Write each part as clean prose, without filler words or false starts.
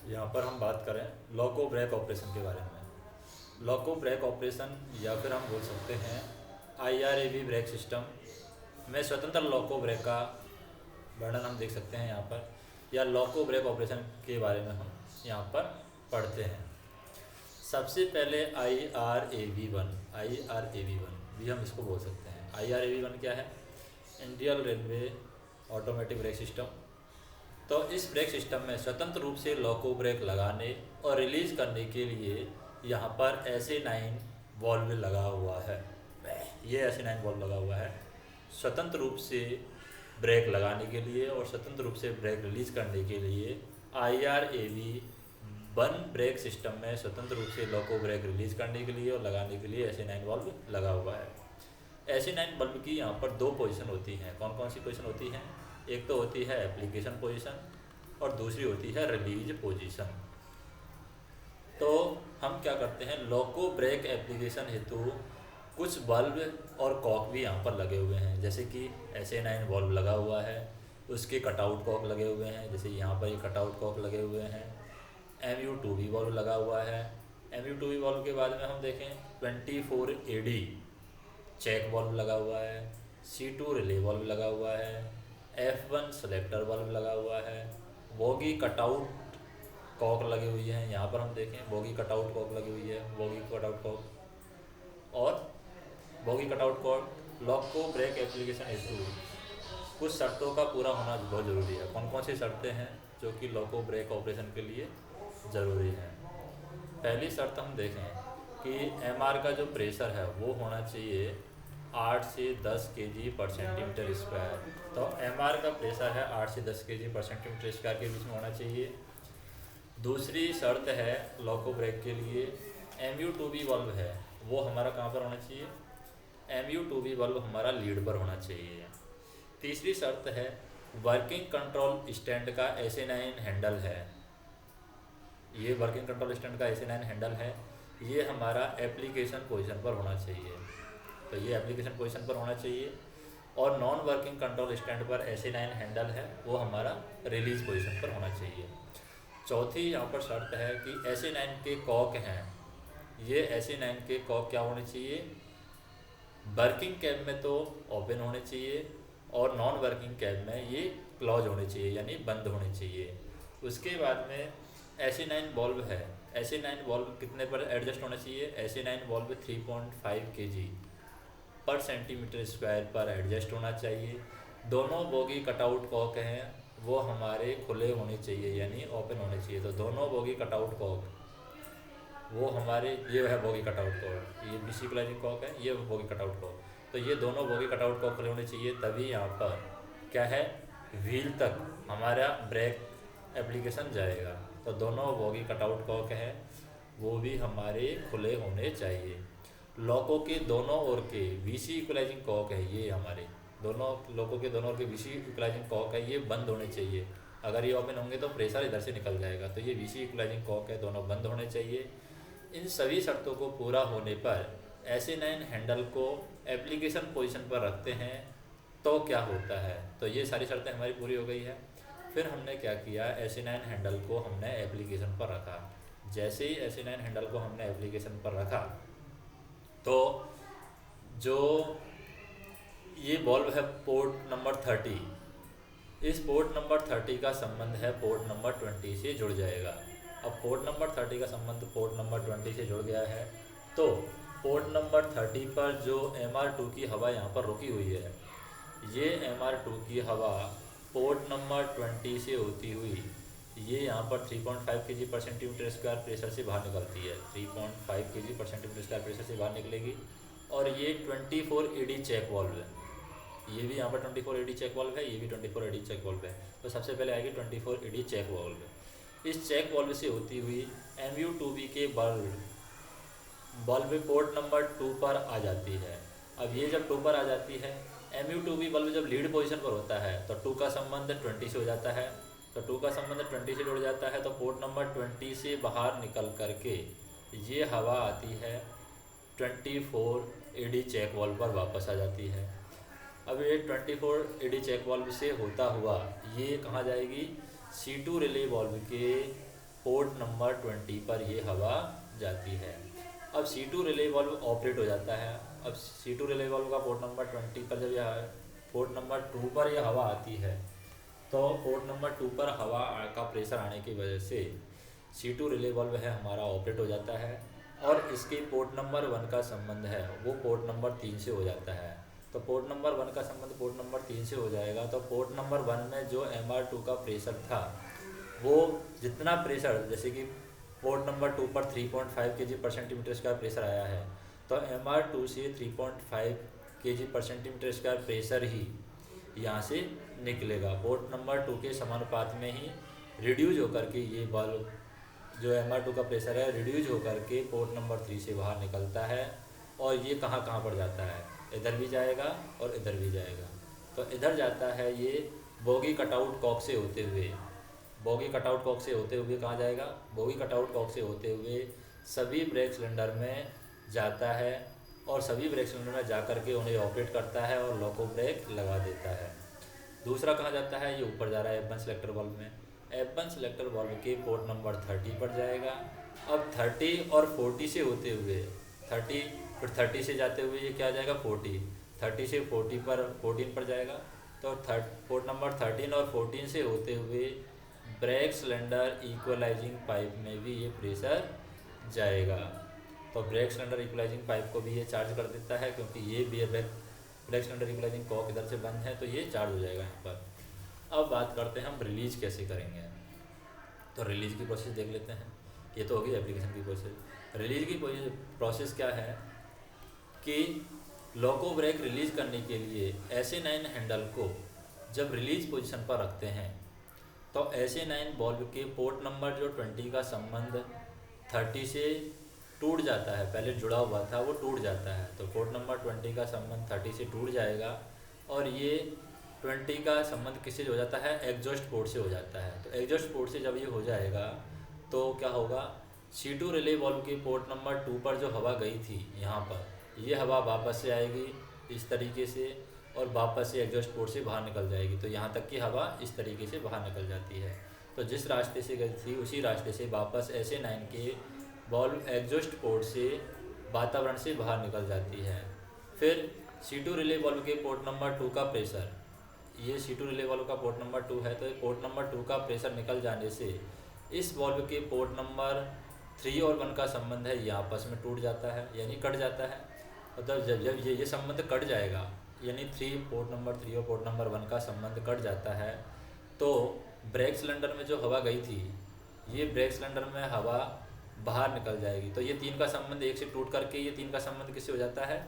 यहाँ पर हम बात करें लॉको ब्रेक ऑपरेशन के बारे में। लॉको ब्रेक ऑपरेशन या फिर हम बोल सकते हैं IRAB ब्रेक सिस्टम में स्वतंत्र लॉको ब्रेक का वर्णन हम देख सकते हैं यहाँ पर, या लॉको ब्रेक ऑपरेशन के बारे में हम यहाँ पर पढ़ते हैं। सबसे पहले IRAB1 भी हम इसको बोल सकते हैं। IRAB1 क्या है? Indian railway automatic brake system. तो इस ब्रेक सिस्टम में स्वतंत्र रूप से लॉको ब्रेक लगाने और रिलीज़ करने के लिए यहाँ पर SA9 वॉल्व लगा हुआ है। ये SA9 वॉल्व लगा हुआ है स्वतंत्र रूप से ब्रेक लगाने के लिए और स्वतंत्र रूप से ब्रेक रिलीज़ करने के लिए। IRAB1 ब्रेक सिस्टम में स्वतंत्र रूप से लॉको ब्रेक रिलीज़ करने के लिए और लगाने के लिए SA9 वॉल्व लगा हुआ है। SA9 वॉल्व की यहाँ पर दो पोजीशन होती हैं। कौन कौन सी पोजीशन होती हैं? एक तो होती है एप्लीकेशन पोजीशन और दूसरी होती है रिलीज पोजीशन। तो हम क्या करते हैं, लॉको ब्रेक एप्लीकेशन हेतु कुछ बल्ब और कॉक भी यहाँ पर लगे हुए हैं। जैसे कि SA9 वॉल्व लगा हुआ है, उसके कटआउट कॉक लगे हुए हैं, जैसे यहाँ पर ये कटआउट कॉक लगे हुए हैं। MU2B वॉल्व लगा हुआ है। MU2B वॉल्व के बाद में हम देखें 24AD चेक वॉल्व लगा हुआ है। C2 रिले वॉल्व लगा हुआ है। F1 सेलेक्टर वॉल्व लगा हुआ है। बोगी कटआउट कॉक लगी हुई है। यहाँ पर हम देखें बोगी कटआउट कॉक लगी हुई है, बोगी कटआउट कॉक और bogie cutout cock. Loco brake application हेतु कुछ शर्तों का पूरा होना बहुत ज़रूरी है। कौन कौन सी शर्तें हैं जो कि लॉको ब्रेक ऑपरेशन के लिए ज़रूरी हैं? पहली शर्त हम देखें कि MR का जो प्रेशर है वो होना चाहिए 8 से 10 kg पर सेंटीमीटर स्क्वायर। तो MR का प्रेशर है 8 से 10 kg पर सेंटीमीटर स्क्वायर के बीच में होना चाहिए। दूसरी शर्त है लॉको ब्रेक के लिए MU2B वॉल्व है वो हमारा कहाँ पर होना चाहिए? MU2B वॉल्व हमारा लीड पर होना चाहिए। तीसरी शर्त है वर्किंग कंट्रोल स्टैंड का SA9 हैंडल है। ये वर्किंग कंट्रोल स्टैंड का SA9 हैंडल है, ये हमारा एप्लीकेशन पोजीशन पर होना चाहिए। तो ये एप्लीकेशन पोजीशन पर होना चाहिए। और नॉन वर्किंग कंट्रोल स्टैंड पर SA9 हैंडल है वो हमारा रिलीज पोजीशन पर होना चाहिए। चौथी यहाँ पर शर्त है कि SA9 के कॉक हैं, ये SA9 के कॉक क्या होने चाहिए? वर्किंग कैब में तो ओपन होने चाहिए और नॉन वर्किंग कैब में ये क्लोज होने चाहिए, यानी बंद होने चाहिए। उसके बाद में SA9 वॉल्व है, SA9 वॉल्व कितने पर एडजस्ट होना चाहिए? SA9 वॉल्व 3.5 kg पर सेंटीमीटर स्क्वायर पर एडजस्ट होना चाहिए। दोनों बोगी कटआउट कॉक हैं वो हमारे खुले होने चाहिए, यानी ओपन होने चाहिए। तो दोनों बोगी कटआउट कॉक वो हमारे, ये है बोगी कटआउट कॉक, ये BC इक्वलाइजिंग कॉक है, ये बोगी कटआउट कॉक। तो ये दोनों बोगी कटआउट कॉक खुले होने चाहिए, तभी यहाँ पर क्या है, व्हील तक हमारा ब्रेक एप्लीकेशन जाएगा। तो दोनों बोगी कटआउट कॉक हैं वो भी हमारे खुले होने चाहिए। लॉको के दोनों ओर के BC इक्वलाइजिंग कॉक है, ये हमारे दोनों लॉको के दोनों ओर के BC इक्वलाइजिंग कॉक है, ये बंद होने चाहिए। अगर ये ओपन होंगे तो प्रेशर इधर से निकल जाएगा। तो ये BC इक्वलाइजिंग कॉक है, दोनों बंद होने चाहिए। इन सभी शर्तों को पूरा होने पर SA9 हैंडल को एप्लीकेशन पोजीशन पर रखते हैं तो क्या होता है? तो ये सारी शर्तें हमारी पूरी हो गई है। फिर हमने क्या किया, SA9 हैंडल को हमने एप्लीकेशन पर रखा। जैसे ही SA9 हैंडल को हमने एप्लीकेशन पर रखा तो जो ये बॉल्व है पोर्ट नंबर 30, इस पोर्ट नंबर 30 का संबंध है पोर्ट नंबर 20 से जुड़ जाएगा। अब पोर्ट नंबर 30 का संबंध पोर्ट नंबर 20 से जुड़ गया है तो पोर्ट नंबर 30 पर जो MR2 की हवा यहाँ पर रुकी हुई है, ये MR2 की हवा पोर्ट नंबर 20 से होती हुई ये यहाँ पर 3.5 kg पर सेंटीमीटर स्क्वायर प्रेशर से बाहर निकलती है। 3.5 kg पर सेंटीमीटर स्क्वायर प्रेशर से बाहर निकलेगी। और ये 24AD चेक वॉल्व है, ये भी यहाँ पर 24AD चेक वॉल्व है, ये भी 24AD चेक वॉल्व है। तो सबसे पहले आएगी 24AD चेक वॉल्व। इस चेक वॉल्व से होती हुई MU2B के बल्ब पोर्ट नंबर 2 पर आ जाती है। अब ये जब 2 पर आ जाती है, MU2B बल्ब जब लीड पोजीशन पर होता है तो 2 का संबंध 20 से हो जाता है। तो 2 का संबंध 20 से जुड़ जाता है तो पोर्ट नंबर 20 से बाहर निकल करके ये हवा आती है 24AD चेक वॉल्व पर वापस आ जाती है। अब ये 24AD चेक वॉल्व से होता हुआ ये कहाँ जाएगी? C2 रिले वॉल्व के पोर्ट नंबर 20 पर ये हवा जाती है। अब C2 रिले वाल्व ऑपरेट हो जाता है। अब C2 रिले वाल्व का पोर्ट नंबर 20 पर जब यह पोर्ट नंबर 2 पर यह हवा आती है, तो पोर्ट नंबर 2 पर हवा का प्रेशर आने की वजह से C2 रिले वाल्व है हमारा ऑपरेट हो जाता है, और इसके पोर्ट नंबर 1 का संबंध है वो पोर्ट नंबर 3 से हो जाता है। तो पोर्ट नंबर 1 का संबंध पोर्ट नंबर 3 से हो जाएगा, तो पोर्ट नंबर 1 में जो MR2 का प्रेशर था, वो जितना प्रेशर, जैसे कि पोर्ट नंबर 2 पर 3.5 kg/cm² प्रेशर आया है, तो MR2 से 3.5 kg/cm² प्रेशर ही यहाँ से निकलेगा। पोर्ट नंबर 2 के समानुपात में ही रिड्यूज होकर के ये वाल्व जो MR2 का प्रेशर है रिड्यूज होकर के पोर्ट नंबर 3 से बाहर निकलता है, और ये कहाँ कहाँ पर जाता है, इधर भी जाएगा और इधर भी जाएगा। तो इधर जाता है ये बोगी कटआउट कॉक से होते हुए, बोगी कटआउट कॉक से होते हुए कहाँ जाएगा, बोगी कटआउट कॉक से होते हुए सभी ब्रेक सिलेंडर में जाता है, और सभी ब्रेक सिलेंडर में जा कर के उन्हें ऑपरेट करता है और लोको ब्रेक लगा देता है। दूसरा कहाँ जाता है, ये ऊपर जा रहा है F1 सिलेक्टर वाल्व में। F1 सिलेक्टर वाल्व के पोर्ट नंबर 30 पर जाएगा। अब 30 और 40 से होते हुए 30, फिर 30 से जाते हुए ये क्या जाएगा 40, 30 से 40 पर 14 पर जाएगा। तो पोर्ट नंबर 13 और 14 से होते हुए ब्रेक सिलेंडर इक्वलाइजिंग पाइप में भी ये प्रेशर जाएगा। तो ब्रेक सिलेंडर इक्वलाइजिंग पाइप को भी ये चार्ज कर देता है, क्योंकि ये भी ब्रेक सिलेंडर इक्वलाइजिंग कॉक इधर से बंद है, तो ये चार्ज हो जाएगा यहाँ पर। अब बात करते हैं हम रिलीज कैसे करेंगे। तो रिलीज की प्रोसेस देख लेते हैं। ये तो होगी एप्लीकेशन की प्रोसेस। रिलीज की प्रोसेस क्या है कि लोको ब्रेक रिलीज करने के लिए SA9 हैंडल को जब रिलीज पोजीशन पर रखते हैं, तो SA9 वाल्व के पोर्ट नंबर जो 20 का संबंध 30 से टूट जाता है, पहले जुड़ा हुआ था वो टूट जाता है, तो पोर्ट नंबर 20 का संबंध 30 से टूट जाएगा, और ये 20 का संबंध किससे हो जाता है, एग्जॉस्ट पोर्ट से हो जाता है। तो एग्जॉस्ट पोर्ट से जब ये हो जाएगा तो क्या होगा, C2 रिले वाल्व के पोर्ट नंबर 2 पर जो हवा गई थी यहाँ पर, ये हवा वापस से आएगी इस तरीके से, और वापस से एग्जॉस्ट पोर्ट से बाहर निकल जाएगी। तो यहाँ तक की हवा इस तरीके से बाहर निकल जाती है। तो जिस रास्ते से गई थी उसी रास्ते से वापस SA9 के वाल्व एग्जॉस्ट पोर्ट से वातावरण से बाहर निकल जाती है। फिर C2 रिले वाल्व के पोर्ट नंबर 2 का प्रेशर, ये C2 रिले वाल्व का पोर्ट नंबर 2 है, तो पोर्ट नंबर 2 का प्रेशर निकल जाने से इस वाल्व के पोर्ट नंबर 3 और 1 का संबंध है ये आपस में टूट जाता है, यानी कट जाता है। मतलब जब ये संबंध कट जाएगा, यानी पोर्ट नंबर 3 और पोर्ट नंबर 1 का संबंध कट जाता है, तो ब्रेक सिलेंडर में जो हवा गई थी, ये ब्रेक सिलेंडर में हवा बाहर निकल जाएगी। तो ये 3 का संबंध एक से टूट करके ये 3 का संबंध किससे हो जाता है,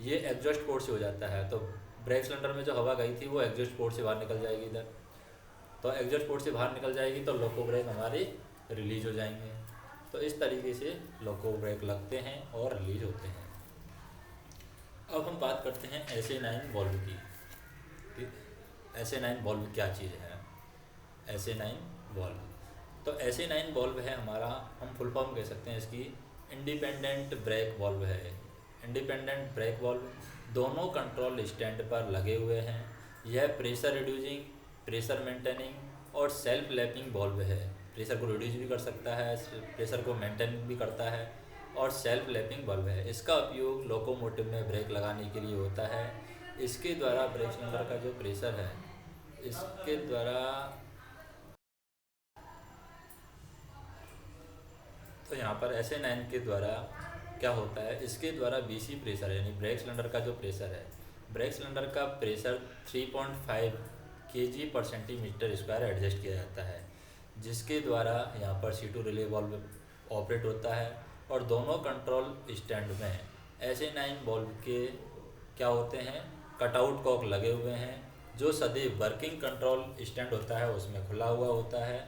ये एग्जॉस्ट पोर्ट से हो जाता है। तो ब्रेक सिलेंडर में जो हवा गई थी वो एग्जॉस्ट पोर्ट से बाहर निकल जाएगी इधर, तो एग्जॉस्ट पोर्ट से बाहर निकल जाएगी, तो लोको ब्रेक हमारे रिलीज हो जाएंगे। तो इस तरीके से लोको ब्रेक लगते हैं और रिलीज होते हैं। अब हम बात करते हैं SA9 वाल्व की। SA9 वाल्व क्या चीज़ है, SA9 वाल्व, तो SA9 वाल्व है हमारा, हम फुल फॉर्म कह सकते हैं इसकी, इंडिपेंडेंट ब्रेक वाल्व है। इंडिपेंडेंट ब्रेक वाल्व दोनों कंट्रोल स्टैंड पर लगे हुए हैं। यह प्रेशर रिड्यूसिंग, प्रेशर मेंटेनिंग और सेल्फ लैपिंग वाल्व है। प्रेशर को रिड्यूस भी कर सकता है, प्रेशर को मेंटेन भी करता है, और सेल्फ लैपिंग वाल्व है। इसका उपयोग लोकोमोटिव में ब्रेक लगाने के लिए होता है। इसके द्वारा ब्रेक सिलेंडर का जो प्रेशर है, इसके द्वारा, तो यहाँ पर SA9 के द्वारा क्या होता है, इसके द्वारा BC प्रेशर यानी ब्रेक सिलेंडर का जो प्रेशर है, ब्रेक सिलेंडर का प्रेशर 3.5 kg/cm² एडजस्ट किया जाता है, जिसके द्वारा यहाँ पर C2 रिले वाल्व ऑपरेट होता है। और दोनों कंट्रोल स्टैंड में SA9 वाल्व के क्या होते हैं, कटआउट कॉक लगे हुए हैं, जो सदैव वर्किंग कंट्रोल स्टैंड होता है उसमें खुला हुआ होता है,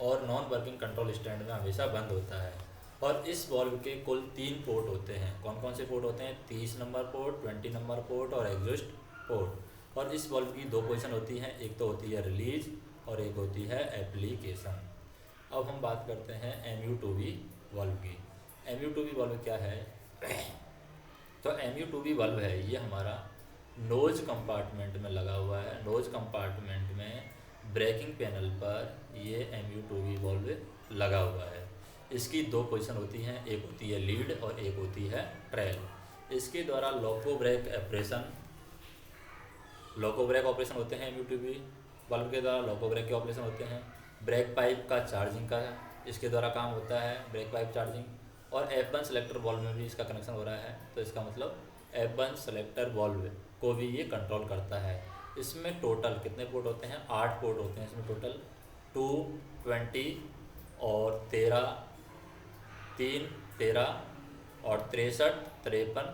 और नॉन वर्किंग कंट्रोल स्टैंड में हमेशा बंद होता है। और इस वाल्व के कुल 3 पोर्ट होते हैं। कौन कौन से पोर्ट होते हैं, 30 नंबर पोर्ट, 20 नंबर पोर्ट और एग्जॉस्ट पोर्ट। और इस वाल्व की 2 पोजीशन होती हैं, एक तो होती है रिलीज और एक होती है एप्लीकेशन। अब हम बात करते हैं MU2V वाल्व की। MU2V वाल्व क्या है, तो MU2V वाल्व है ये हमारा नोज कंपार्टमेंट में लगा हुआ है। नोज कंपार्टमेंट में ब्रेकिंग पैनल पर ये MU2V वॉल्व लगा हुआ है। इसकी दो पोजीशन होती हैं, एक होती है लीड और एक होती है ट्रेल। इसके द्वारा लोको ब्रेक ऑपरेशन होते हैं। MU2V वाल्व के द्वारा लोको ब्रेक के ऑपरेशन होते हैं। ब्रेक पाइप का चार्जिंग का इसके द्वारा काम होता है, ब्रेक पाइप चार्जिंग। और F1 सेलेक्टर वॉल्व में भी इसका कनेक्शन हो रहा है, तो इसका मतलब F1 सेलेक्टर वॉल्व को भी ये कंट्रोल करता है। इसमें टोटल कितने पोर्ट होते हैं? 8 पोर्ट होते हैं इसमें टोटल। 2, 20 और 13 और 63, 53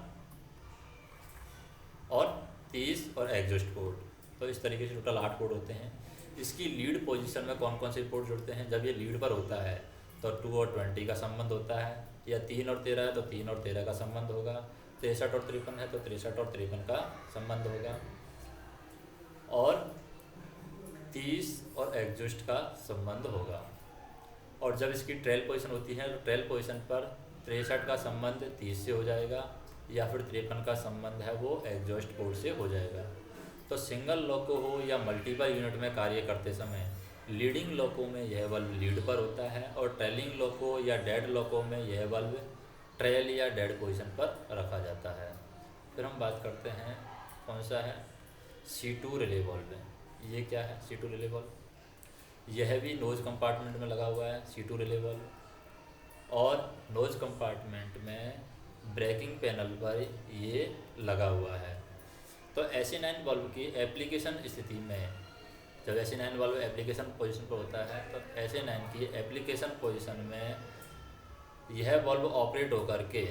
और 30 और एग्जॉस्ट पोर्ट। तो इस तरीके से टोटल 8 पोर्ट होते हैं। इसकी लीड पोजीशन में कौन कौन से पोर्ट जुड़ते हैं? जब ये लीड पर होता है तो 2 और 20 का संबंध होता है, या 3 और 13 है तो 3 और 13 का संबंध होगा, 63 और 53 है तो 63 और 53 का संबंध होगा, और 30 और एग्जॉस्ट का संबंध होगा। और जब इसकी ट्रेल पोजीशन होती है तो ट्रेल पोजीशन पर 63 का संबंध 30 से हो जाएगा, या फिर 53 का संबंध है वो एग्जॉस्ट पोर्ट से हो जाएगा। तो सिंगल लोको हो या मल्टीपल यूनिट में कार्य करते समय लीडिंग लोको में यह वल्व लीड पर होता है, और ट्रेलिंग लोको या डेड लोको में यह वल्व ट्रेल या डेड पोजीशन पर रखा जाता है। फिर हम बात करते हैं कौन सा है, C2 रिले वॉल्व। ये क्या है C2 रिले वॉल्व? यह भी नोज कंपार्टमेंट में लगा हुआ है C2 रिले वॉल्व, और नोज कंपार्टमेंट में ब्रेकिंग पैनल पर ये लगा हुआ है। तो AC9 वॉल्व की एप्लीकेशन स्थिति में, जब AC9 वॉल्व एप्लीकेशन पोजीशन पर होता है तो AC9 की एप्लीकेशन पोजीशन में यह वॉल्व ऑपरेट होकर के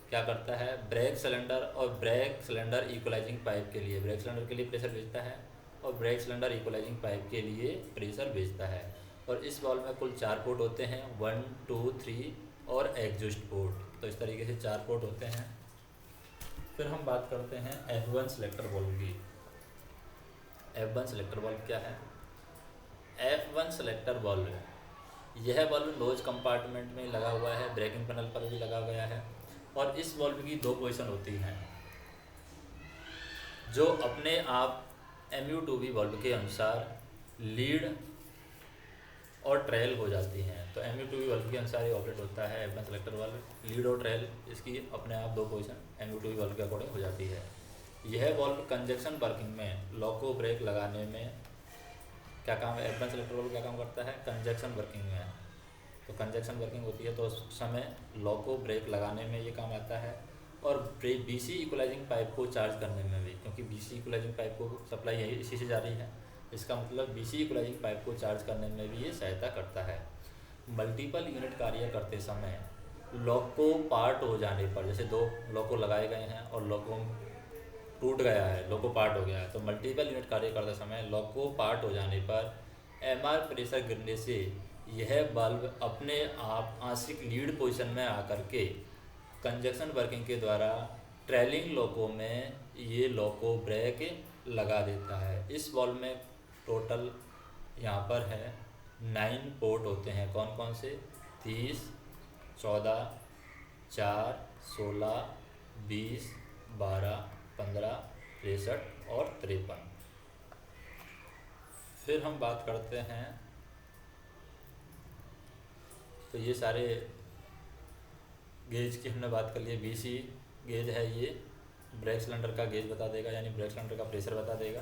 क्या करता है, ब्रेक सिलेंडर इक्वलाइजिंग पाइप के लिए, ब्रेक सिलेंडर के लिए प्रेशर भेजता है, और ब्रेक सिलेंडर इक्वलाइजिंग पाइप के लिए प्रेशर भेजता है। और इस वॉल्व में कुल 4 पोर्ट होते हैं, 1, 2, 3 और एग्जॉस्ट पोर्ट। तो इस तरीके से 4 पोर्ट होते हैं। फिर हम बात करते हैं F1 सेलेक्टर वॉल्व की। F1 सेलेक्टर वॉल्व क्या है? F1 सेलेक्टर वॉल्व, यह वॉल्व नोज कंपार्टमेंट में लगा हुआ है, ब्रेकिंग पैनल पर भी लगा गया है, और इस वॉल्व की दो पोजीशन होती हैं जो अपने आप MU2V वॉल्व के अनुसार लीड और ट्रेल हो जाती हैं। तो MU2V वॉल्व के अनुसार ये ऑपरेट होता है F1 सेलेक्टर वॉल्व, लीड और ट्रेल इसकी अपने आप दो पोजीशन MU2V वॉल्व के अकॉर्डिंग हो जाती है। यह वॉल्व कंजक्शन वर्किंग में लोको ब्रेक लगाने में क्या काम है, F1 सेलेक्टर वॉल्व क्या काम करता है, कंजक्शन वर्किंग में। तो कंजक्शन वर्किंग होती है तो उस समय लोको ब्रेक लगाने में ये काम आता है, और BC इक्वलाइजिंग पाइप को चार्ज करने में भी, क्योंकि BC इक्वलाइजिंग पाइप को सप्लाई यही इसी से जा रही है, इसका मतलब BC इक्वलाइजिंग पाइप को चार्ज करने में भी ये सहायता करता है। मल्टीपल यूनिट कार्य करते समय लोको पार्ट हो जाने पर, जैसे 2 लोको लगाए गए हैं और लोको टूट गया है, लोको पार्ट हो गया है, तो मल्टीपल यूनिट कार्य करते समय लोको पार्ट हो जाने पर MR प्रेशर गिरने से यह बल्ब अपने आप आंशिक लीड पोजीशन में आकर के कंजक्शन वर्किंग के द्वारा ट्रेलिंग लोको में ये लोको ब्रेक लगा देता है। इस वॉल्व में टोटल यहाँ पर है 9 पोर्ट होते हैं। कौन कौन से? 30, 14, 4, 16, 20, 12, 15, 63 और 53। फिर हम बात करते हैं, तो ये सारे गेज की हमने बात कर ली। BC गेज है, ये ब्रेक सिलेंडर का गेज बता देगा, यानी ब्रेक सिलेंडर का प्रेशर बता देगा।